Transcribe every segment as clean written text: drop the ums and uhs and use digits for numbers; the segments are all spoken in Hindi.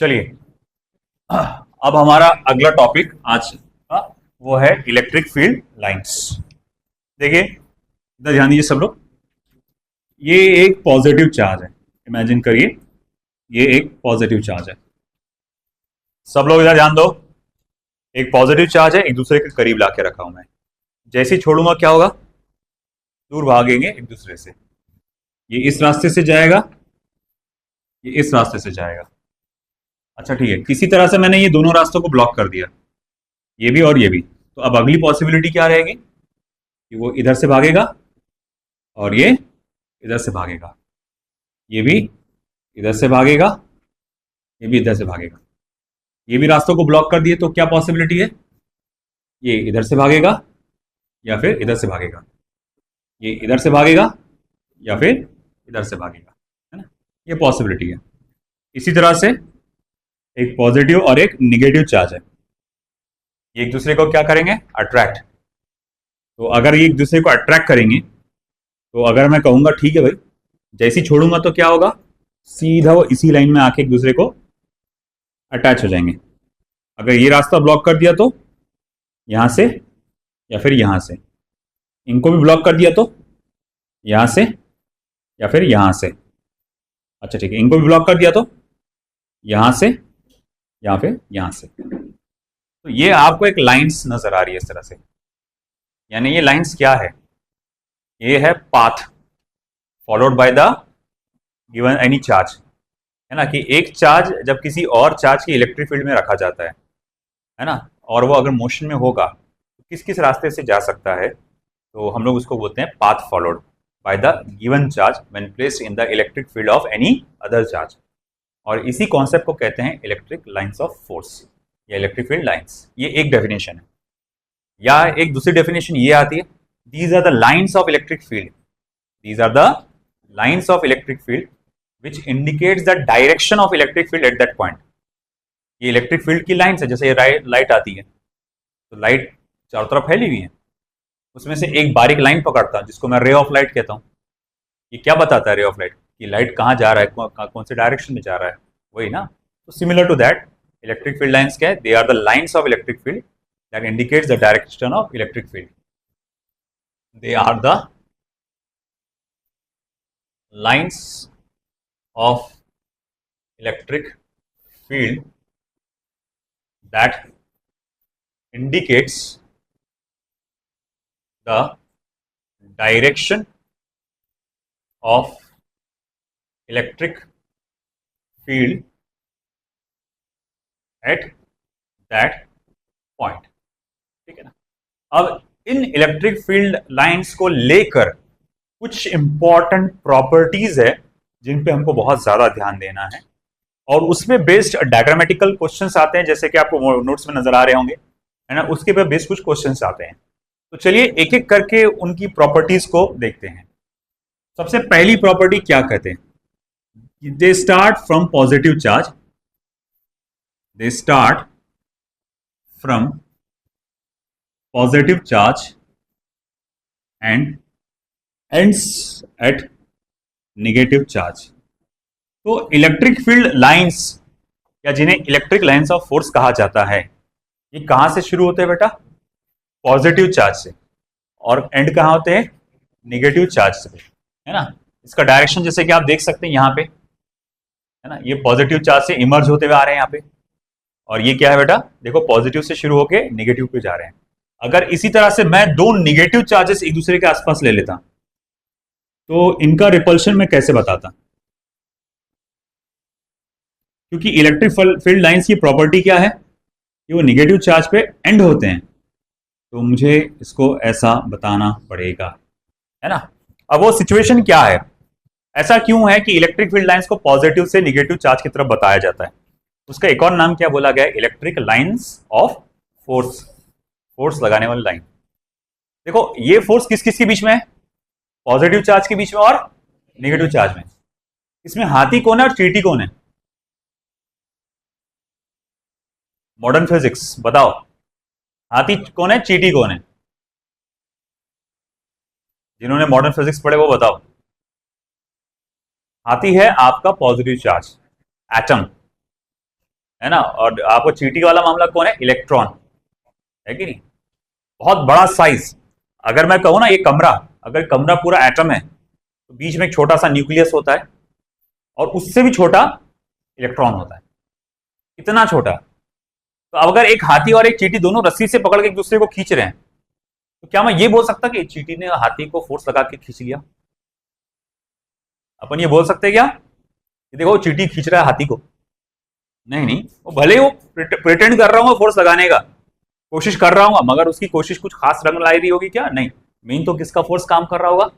चलिए, अब हमारा अगला टॉपिक आज का वो है इलेक्ट्रिक फील्ड लाइंस। देखिए, इधर ध्यान दीजिए सब लोग। ये एक पॉजिटिव चार्ज है, इमेजिन करिए ये एक पॉजिटिव चार्ज है। सब लोग इधर ध्यान दो। एक पॉजिटिव चार्ज है, एक दूसरे के करीब लाके रखा हूं मैं। जैसे ही छोड़ूंगा क्या होगा? दूर भागेंगे एक दूसरे से। ये इस रास्ते से जाएगा, ये इस रास्ते से जाएगा। अच्छा ठीक है, किसी तरह से मैंने ये दोनों रास्तों को ब्लॉक कर दिया, ये भी और ये भी। तो अब अगली पॉसिबिलिटी क्या रहेगी कि वो इधर से भागेगा और ये इधर से भागेगा, ये भी इधर से भागेगा, ये भी इधर से भागेगा। ये भी रास्तों को ब्लॉक कर दिए तो क्या पॉसिबिलिटी है? ये इधर से भागेगा या फिर इधर से भागेगा, ये इधर से भागेगा या फिर इधर से भागेगा, है ना? ये पॉसिबिलिटी है। इसी तरह से एक पॉजिटिव और एक निगेटिव चार्ज है, ये एक दूसरे को क्या करेंगे? अट्रैक्ट। तो अगर ये एक दूसरे को अट्रैक्ट करेंगे, तो अगर मैं कहूंगा ठीक है भाई, जैसे ही छोड़ूंगा तो क्या होगा? सीधा वो इसी लाइन में आके एक दूसरे को अटैच हो जाएंगे। अगर ये रास्ता ब्लॉक कर दिया तो यहां से या फिर यहां से, इनको भी ब्लॉक कर दिया तो यहां से या फिर यहां से। अच्छा ठीक है, इनको भी ब्लॉक कर दिया तो यहां से या फिर यहां से। तो ये आपको एक लाइंस नजर आ रही है इस तरह से। यानी ये लाइंस क्या है? ये है path followed by the given any charge, है ना? कि एक चार्ज जब किसी और चार्ज के इलेक्ट्रिक फील्ड में रखा जाता है ना, और वो अगर मोशन में होगा तो किस किस रास्ते से जा सकता है, तो हम लोग उसको बोलते हैं path followed by the given charge when placed in the electric field of any other charge. और इसी कॉन्सेप्ट को कहते हैं इलेक्ट्रिक लाइंस ऑफ फोर्स या इलेक्ट्रिक फील्ड लाइंस। ये एक डेफिनेशन है। या एक दूसरी डेफिनेशन ये आती है, these are the lines of electric field, these are the lines of electric field which indicates the direction of electric field at that point। ये इलेक्ट्रिक फील्ड की लाइंस है। जैसे ये लाइट आती है तो लाइट चारों तरफ फैली हुई है, उसमें से एक बारीक लाइन पकड़ता हूं जिसको मैं रे ऑफ लाइट कहता हूं। ये क्या बताता है रे ऑफ लाइट? कि लाइट कहाँ जा रहा है, कौन से डायरेक्शन में जा रहा है, वही ना। तो similar to that electric field lines क्या है? They are the lines of electric field that indicates the direction of electric field. They are the lines of electric field that indicates the direction of electric field at that point। ठीक है ना? अब इन इलेक्ट्रिक फील्ड लाइंस को लेकर कुछ इंपॉर्टेंट प्रॉपर्टीज है जिन पे हमको बहुत ज्यादा ध्यान देना है, और उसमें बेस्ड डायग्रामेटिकल क्वेश्चंस आते हैं, जैसे कि आपको नोट्स में नजर आ रहे होंगे, है ना? उसके पे बेस्ड कुछ क्वेश्चंस आते हैं। तो चलिए एक एक करके उनकी प्रॉपर्टीज को देखते हैं। सबसे पहली प्रॉपर्टी क्या कहते हैं? They start from positive charge, they start from positive charge and ends at negative charge. तो इलेक्ट्रिक फील्ड लाइंस या जिन्हें इलेक्ट्रिक लाइंस ऑफ फोर्स कहा जाता है, ये कहां से शुरू होते हैं बेटा? पॉजिटिव चार्ज से। और एंड कहां होते हैं? नेगेटिव चार्ज से, है ना? इसका डायरेक्शन जैसे कि आप देख सकते हैं यहाँ पे, है ना? ये पॉजिटिव चार्ज से इमर्ज होते हुए आ रहे हैं यहाँ पे, और ये क्या है बेटा? देखो, पॉजिटिव से शुरू होके नेगेटिव पे जा रहे हैं। अगर इसी तरह से मैं दो नेगेटिव चार्जेस एक दूसरे के आसपास ले लेता तो इनका रिपल्शन में कैसे बताता? क्योंकि इलेक्ट्रिक फील्ड लाइंस की प्रॉपर्टी क्या है कि वो नेगेटिव चार्ज पे एंड होते हैं, तो मुझे इसको ऐसा बताना पड़ेगा, है ना? अब वो सिचुएशन क्या है? ऐसा क्यों है कि इलेक्ट्रिक फील्ड लाइंस को पॉजिटिव से नेगेटिव चार्ज की तरफ बताया जाता है? उसका एक और नाम क्या बोला गया है? Electric lines of force, force लगाने वाली लाइन। देखो, ये फोर्स किस किस के बीच में है? पॉजिटिव चार्ज के बीच में और नेगेटिव चार्ज में। इसमें हाथी कौन है और चींटी कौन है? मॉडर्न फिजिक्स बताओ, हाथी कौन है, चींटी कौन है? जिन्होंने मॉडर्न फिजिक्स पढ़े वो बताओ। हाथी है आपका पॉजिटिव चार्ज, एटम, है ना। और आपको चींटी वाला मामला कौन है, इलेक्ट्रॉन, है कि नहीं। बहुत बड़ा साइज, अगर मैं कहूँ ना ये कमरा, अगर कमरा पूरा एटम है तो बीच में एक छोटा सा न्यूक्लियस होता है और उससे भी छोटा इलेक्ट्रॉन होता है, इतना छोटा। तो अगर एक हाथी और एक चींटी दोनों रस्सी से पकड़ के एक दूसरे को खींच रहे हैं, तो क्या मैं ये बोल सकता कि चींटी ने हाथी को फोर्स लगा के खींच लिया? अपन ये बोल सकते हैं क्या कि देखो चींटी खींच रहा है हाथी को? नहीं नहीं, वो भले ही वो प्रिटेंड कर रहा हूँ फोर्स लगाने का, कोशिश कर रहा हूँ, मगर उसकी कोशिश कुछ खास रंग लाई रही होगी क्या? नहीं, मेन तो किसका फोर्स काम कर रहा होगा,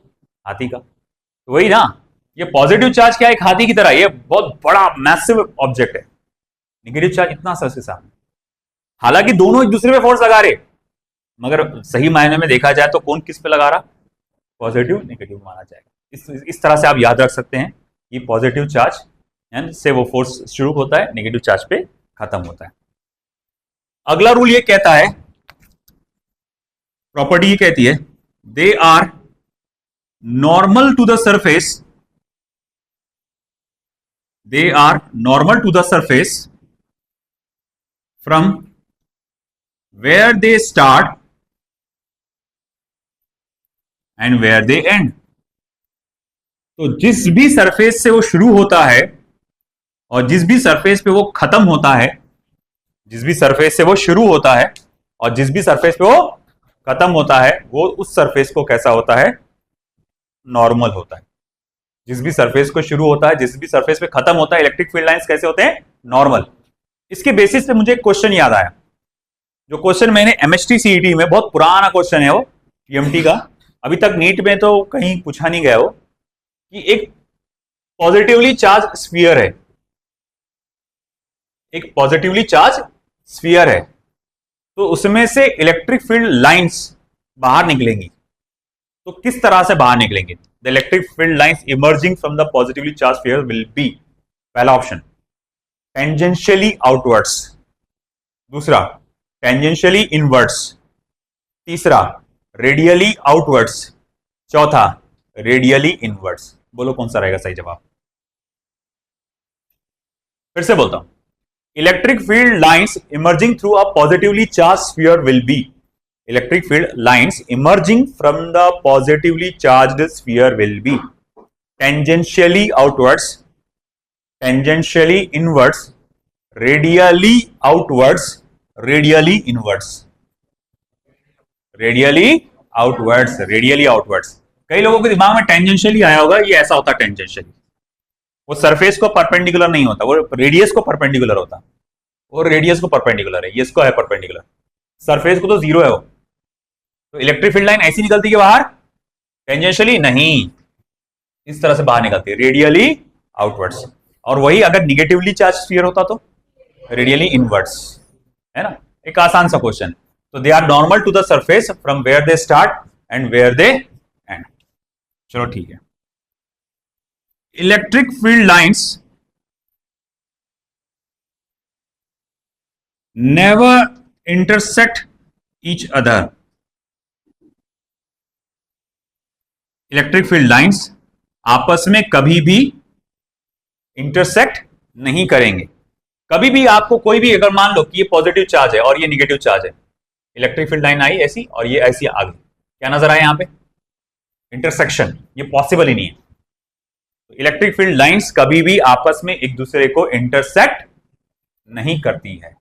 हाथी का। तो वही ना, ये पॉजिटिव चार्ज क्या है, एक हाथी की तरह, ये बहुत बड़ा मैसिव ऑब्जेक्ट है, नेगेटिव चार्ज इतना सा उसके सामने। हालांकि दोनों एक दूसरे पे फोर्स लगा रहे, मगर सही मायने में देखा जाए तो कौन किस पे लगा रहा, पॉजिटिव नेगेटिव माना जाएगा। इस तरह से आप याद रख सकते हैं कि पॉजिटिव चार्ज से वो फोर्स शुरू होता है, नेगेटिव चार्ज पे खत्म होता है। अगला रूल ये कहता है, प्रॉपर्टी ये कहती है, they are normal to the surface, they are normal to the surface from where they start and where they end. तो जिस भी सरफेस से वो शुरू होता है और जिस भी सरफेस पे वो खत्म होता है, जिस भी सरफेस से वो शुरू होता है और जिस भी सरफेस पे वो खत्म होता है, वो उस सरफेस को कैसा होता है, नॉर्मल होता है। जिस भी सरफेस को शुरू होता है, जिस भी सरफेस पे खत्म होता है, इलेक्ट्रिक फील्ड लाइंस कैसे होते हैं, नॉर्मल। इसके बेसिस पे मुझे एक क्वेश्चन याद आया, जो क्वेश्चन मैंने एमएसटी सीईटी में, बहुत पुराना क्वेश्चन है वो, पीएमटी का, अभी तक नीट में तो कहीं पूछा नहीं गया वो, कि एक पॉजिटिवली चार्ज स्फीयर है, एक पॉजिटिवली चार्ज स्फीयर है, तो उसमें से इलेक्ट्रिक फील्ड लाइंस बाहर निकलेंगी। तो किस तरह से बाहर निकलेंगे? The electric field lines emerging from the positively charge sphere will be, पहला ऑप्शन टेंजेंशियली आउटवर्ड्स, दूसरा टेंजेंशियली इनवर्ड्स, तीसरा रेडियली आउटवर्ड्स, चौथा रेडियली इनवर्ड्स। बोलो कौन सा रहेगा सही जवाब? फिर से बोलता हूं, electric field lines emerging through a positively charge sphere will be, electric field lines emerging from the positively charged sphere will be tangentially outwards, tangentially inwards, radially outwards, radially inwards, radially outwards, radially outwards। कई लोगों के दिमाग में टेंजेंशियली आया होगा, ये ऐसा होता है टेंजेंशियली, वो सरफेस को परपेंडिकुलर नहीं होता, वो रेडियस को परपेंडिकुलर होता, वो रेडियस को परपेंडिकुलर है, ये इसको है परपेंडिकुलर, सरफेस को तो जीरो है वो। तो इलेक्ट्रिक फील्ड लाइन ऐसी निकलती है बाहर, टेंजेंशियली नहीं, इस तरह से बाहर निकलती है, रेडियली आउटवर्ड्स। और वही अगर निगेटिवली चार्ज स्फीयर होता तो रेडियली इनवर्ड्स, है ना। एक आसान सा क्वेश्चन। तो they are normal to the surface from where they start and where they end. चलो ठीक है, electric field lines never intersect each other, electric field lines आपस में कभी भी इंटरसेक्ट नहीं करेंगे। कभी भी आपको कोई भी, अगर मान लो कि ये पॉजिटिव चार्ज है और ये निगेटिव चार्ज है, इलेक्ट्रिक फील्ड लाइन आई ऐसी और ये ऐसी आ गई, क्या नजर आया यहां पे? इंटरसेक्शन, ये पॉसिबल ही नहीं है। तो इलेक्ट्रिक फील्ड लाइंस कभी भी आपस में एक दूसरे को इंटरसेक्ट नहीं करती है।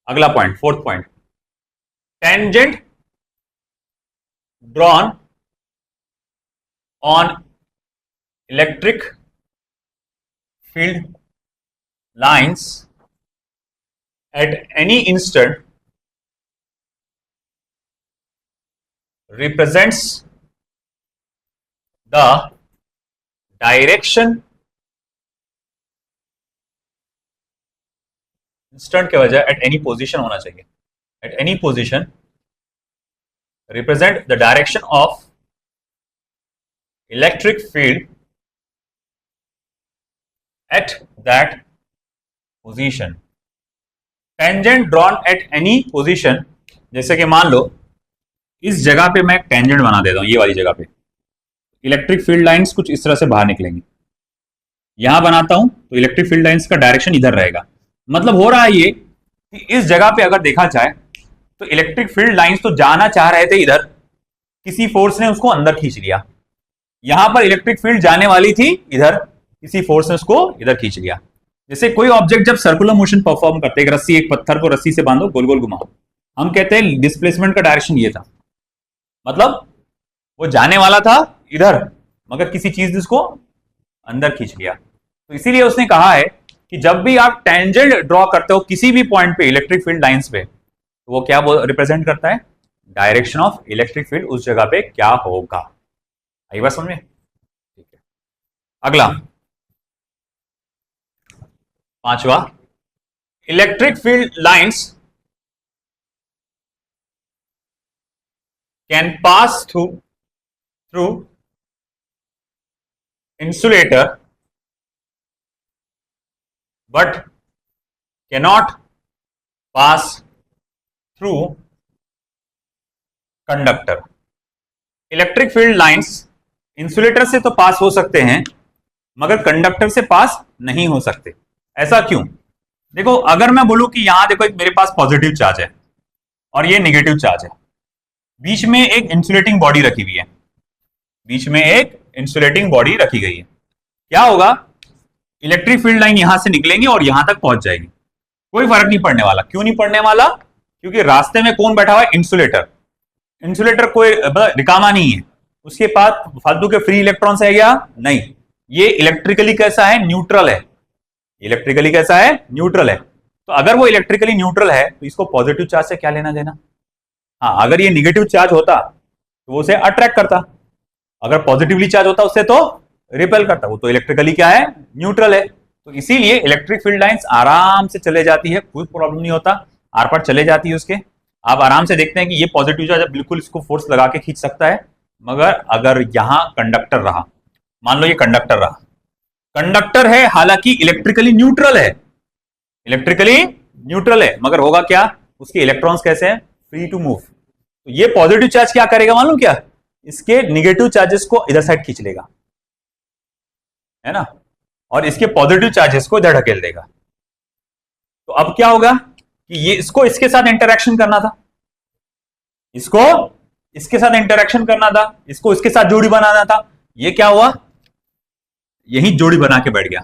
अगला point, fourth point, tangent drawn on electric field lines at any instant represents the direction, instant के वजह at any position होना चाहिए, at any position represent the direction of electric field at that position। tangent drawn at any position, जैसे कि मान लो इस जगह पे मैं टेंजेंट बना देता हूं, ये वाली जगह पे इलेक्ट्रिक फील्ड लाइंस कुछ इस तरह से बाहर निकलेंगी। यहां बनाता हूं तो इलेक्ट्रिक फील्ड लाइंस का डायरेक्शन इधर रहेगा, मतलब हो रहा है ये कि इस जगह पे अगर देखा जाए तो इलेक्ट्रिक फील्ड लाइंस तो जाना चाह रहे थे इधर, किसी फोर्स ने उसको अंदर खींच लिया। यहां पर इलेक्ट्रिक फील्ड जाने वाली थी इधर, किसी फोर्स ने उसको इधर खींच लिया। जैसे कोई ऑब्जेक्ट जब सर्कुलर मोशन परफॉर्म करते, एक रस्सी, एक पत्थर को रस्सी से बांधो, गोल गोल घुमाओ, हम कहते हैं डिस्प्लेसमेंट का डायरेक्शन ये था, मतलब वो जाने वाला था इधर, मगर किसी चीज ने उसको अंदर खींच लिया। तो इसीलिए उसने कहा है कि जब भी आप टेंजेंट ड्रॉ करते हो किसी भी पॉइंट पे इलेक्ट्रिक फील्ड लाइंस पे, तो वो क्या रिप्रेजेंट करता है, डायरेक्शन ऑफ इलेक्ट्रिक फील्ड उस जगह पे क्या होगा। आई बात समझ में? ठीक है, अगला पांचवा, electric field lines can pass through insulator but cannot pass through conductor। Electric field lines insulator से तो पास हो सकते हैं मगर कंडक्टर से पास नहीं हो सकते। ऐसा क्यों? देखो, अगर मैं बोलूं कि यहां देखो एक मेरे पास पॉजिटिव चार्ज है और ये नेगेटिव चार्ज है, बीच में एक इंसुलेटिंग बॉडी रखी हुई है, बीच में एक इंसुलेटिंग बॉडी रखी गई है, क्या होगा, इलेक्ट्रिक फील्ड लाइन यहां से निकलेंगी और यहां तक पहुंच जाएगी, कोई फर्क नहीं पड़ने वाला। क्यों नहीं पड़ने वाला? क्योंकि रास्ते में कौन बैठा हुआ है, इंसुलेटर। इंसुलेटर कोई रिकामा नहीं है, उसके पास फालतू के फ्री इलेक्ट्रॉन्स है या नहीं, ये इलेक्ट्रिकली कैसा है, न्यूट्रल है। इलेक्ट्रिकली कैसा है, न्यूट्रल है। तो अगर वो इलेक्ट्रिकली न्यूट्रल है तो इसको पॉजिटिव चार्ज से क्या लेना देना। हाँ, अगर ये निगेटिव चार्ज होता तो वो उसे अट्रैक्ट करता, अगर पॉजिटिवली चार्ज होता उससे तो रिपेल करता। वो तो इलेक्ट्रिकली क्या है, न्यूट्रल है। तो इसीलिए इलेक्ट्रिक फील्ड लाइंस आराम से चले जाती है, कोई प्रॉब्लम नहीं होता, आर पार चले जाती है उसके। आप आराम से देखते हैं कि ये पॉजिटिव चार्ज बिल्कुल इसको फोर्स लगा के खींच सकता है, मगर अगर यहां कंडक्टर रहा, मान लो ये कंडक्टर रहा, कंडक्टर है हालांकि इलेक्ट्रिकली न्यूट्रल है, इलेक्ट्रिकली न्यूट्रल है, मगर होगा क्या, उसके इलेक्ट्रॉन्स कैसे हैं, फ्री टू मूव। तो ये पॉजिटिव चार्ज क्या करेगा मालूम क्या, इसके निगेटिव चार्जेस को इधर साइड खींच लेगा, है ना, और इसके पॉजिटिव चार्जेस को इधर ढकेल देगा। तो अब क्या होगा कि ये इसको इसके साथ इंटरेक्शन करना था, इसको इसके साथ इंटरेक्शन करना था, इसको इसके साथ जोड़ी बनाना था, ये क्या हुआ, यही जोड़ी बना के बैठ गया,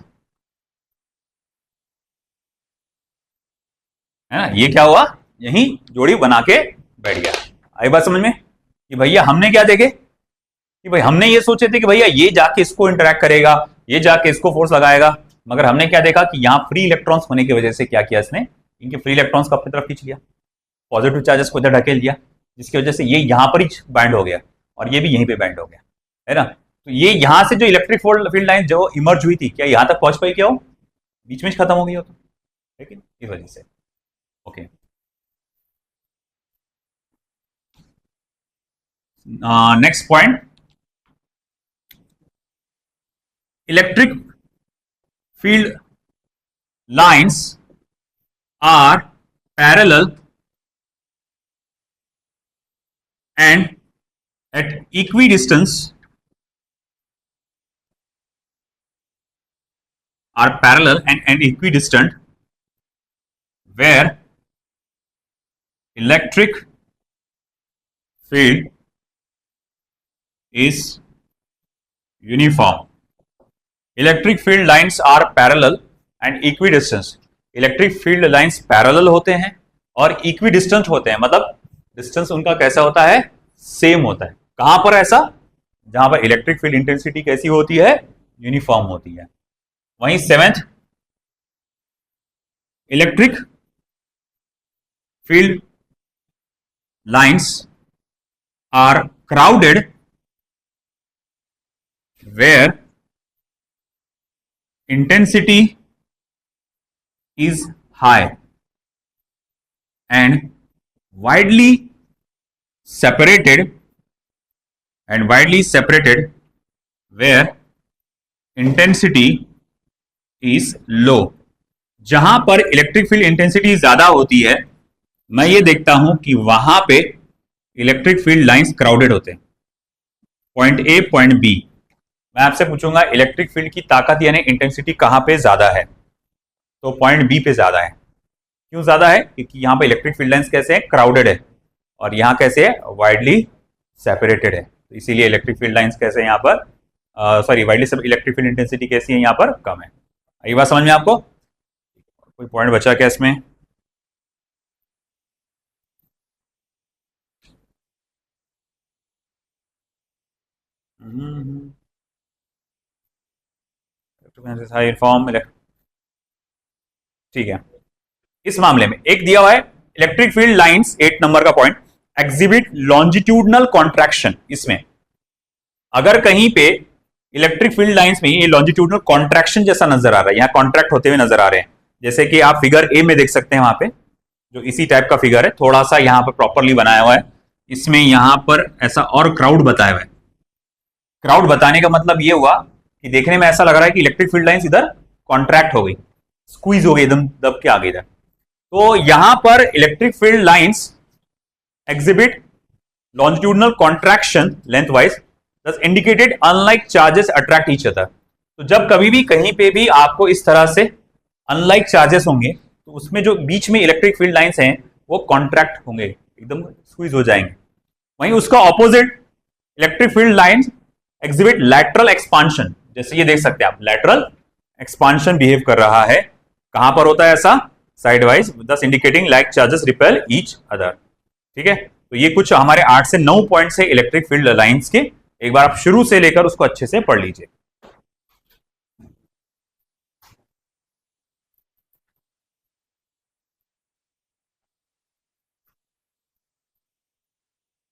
है ना, ये क्या हुआ, यही जोड़ी बना के बैठ गया। आई बात समझ में कि भैया हमने क्या देखे कि भाई हमने ये सोचे थे कि भैया ये जाके इसको इंटरेक्ट करेगा, ये जाके इसको फोर्स लगाएगा, मगर हमने क्या देखा कि यहां फ्री इलेक्ट्रॉन्स होने की वजह से क्या किया इसने, इनके फ्री इलेक्ट्रॉन्स को अपनी तरफ खींच लिया, पॉजिटिव चार्जेस को इधर ढकेल दिया, जिसकी वजह से ये यहां पर ही बैंड हो गया और ये भी यहीं पे बैंड हो गया, है ना। तो ये यहां से जो इलेक्ट्रिक फील्ड लाइन जो इमर्ज हुई थी, क्या यहां तक पहुंच पाई, क्या हो बीच में खत्म हो गई हो, तो लेकिन इस वजह से। Okay, next point, electric field lines are parallel and at equidistance equidistant where electric field is uniform। Electric field lines are parallel and equidistance. Electric field lines parallel होते हैं और इक्विडिस्टेंट होते हैं, मतलब डिस्टेंस उनका कैसा होता है, सेम होता है। कहां पर ऐसा, जहां पर इलेक्ट्रिक फील्ड इंटेंसिटी कैसी होती है, यूनिफॉर्म होती है। वहीं seventh, electric field lines are crowded where intensity is high and widely separated where intensity is low। जहां पर इलेक्ट्रिक फील्ड इंटेंसिटी ज्यादा होती है, मैं ये देखता हूं कि वहां पे इलेक्ट्रिक फील्ड लाइंस क्राउडेड होते हैं, पॉइंट ए पॉइंट बी। मैं आपसे पूछूंगा इलेक्ट्रिक फील्ड की ताकत यानी इंटेंसिटी कहां पे ज्यादा है, तो पॉइंट बी पे ज्यादा है। क्यों ज्यादा है? क्योंकि यहाँ पे इलेक्ट्रिक फील्ड लाइंस कैसे है? क्राउडेड है, और यहाँ कैसे है? वाइडली सेपरेटेड है। तो इसीलिए इलेक्ट्रिक फील्ड लाइंस कैसे है यहाँ पर, sorry widely electric field intensity कैसी है यहाँ पर? कम है। ये बात समझ में आपको? कोई पॉइंट बचा क्या इसमें? ठीक है। इस मामले में एक दिया हुआ है इलेक्ट्रिक फील्ड लाइंस, 8 नंबर का पॉइंट, एग्जिबिट लॉन्जिट्यूडनल कॉन्ट्रैक्शन। इसमें अगर कहीं पे इलेक्ट्रिक फील्ड लाइंस में ये लॉन्जिट्यूडनल कॉन्ट्रैक्शन जैसा नजर आ रहा है, यहाँ कॉन्ट्रैक्ट होते हुए नजर आ रहे हैं, जैसे कि आप फिगर ए में देख सकते हैं, वहां पे जो इसी टाइप का फिगर है, थोड़ा सा यहाँ पर प्रॉपरली बनाया हुआ है, इसमें यहाँ पर ऐसा और क्राउड बताया हुआ है। क्राउड बताने का मतलब ये हुआ कि देखने में ऐसा लग रहा है कि इलेक्ट्रिक फील्ड लाइंस इधर कॉन्ट्रैक्ट हो गई, स्क्वीज हो गई, एकदम दब के आ गई इधर। तो यहां पर electric field lines exhibit longitudinal contraction lengthwise thus indicated unlike charges attract each other। तो जब कभी भी कहीं पे भी आपको इस तरह से अनलाइक चार्जेस होंगे, तो उसमें जो बीच में इलेक्ट्रिक फील्ड लाइंस हैं वो कॉन्ट्रैक्ट होंगे, एकदम स्क्वीज हो जाएंगे। वहीं उसका opposite electric field lines exhibit lateral expansion, जैसे ये देख सकते हैं आप, लैटरल एक्सपांशन बिहेव कर रहा है। कहां पर होता है ऐसा? साइडवाइज, दस indicating like charges repel each other. ठीक है, तो ये कुछ हमारे 8 से 9 पॉइंट्स है इलेक्ट्रिक फील्ड लाइंस के। एक बार आप शुरू से लेकर उसको अच्छे से पढ़ लीजिए।